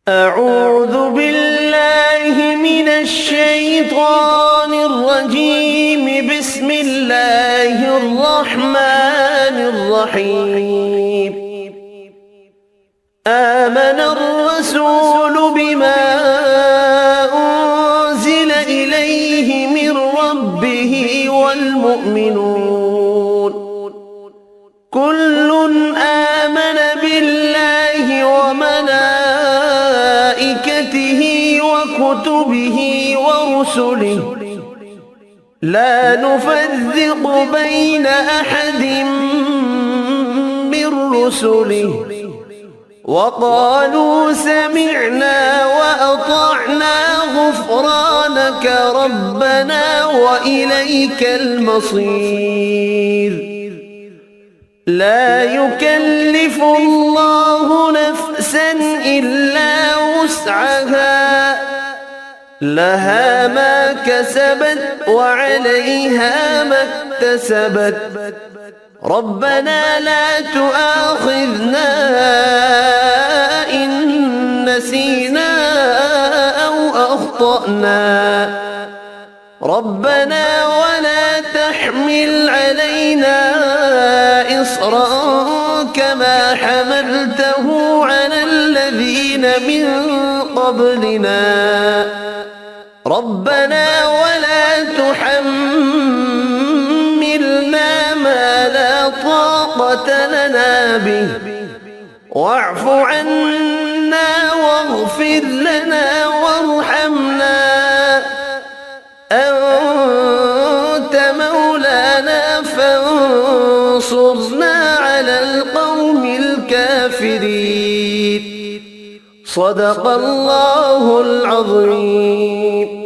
أعوذ بالله من الشيطان الرجيم. بسم الله الرحمن الرحيم. آمن الرسول بما أنزل إليه من ربه والمؤمنون كل آمن بالله وملائكته وكتبه ورسله لا نفرق بين أحد من رسله وقالوا سمعنا وأطعنا غفرانك ربنا وإليك المصير. لا يكلف الله نفسا إلا وسعها لها ما كسبت وعليها ما اكتسبت ربنا لا تؤاخذنا إن نسينا أو أخطأنا ربنا ولا تحمل علينا إصرا كما حملته على الذين من قبلنا ربنا ولا تحملنا ما لا طاقة لنا به واعف عنا واغفر لنا وارحمنا أنت مولانا فانصرنا على القوم الكافرين. صدق الله العظيم.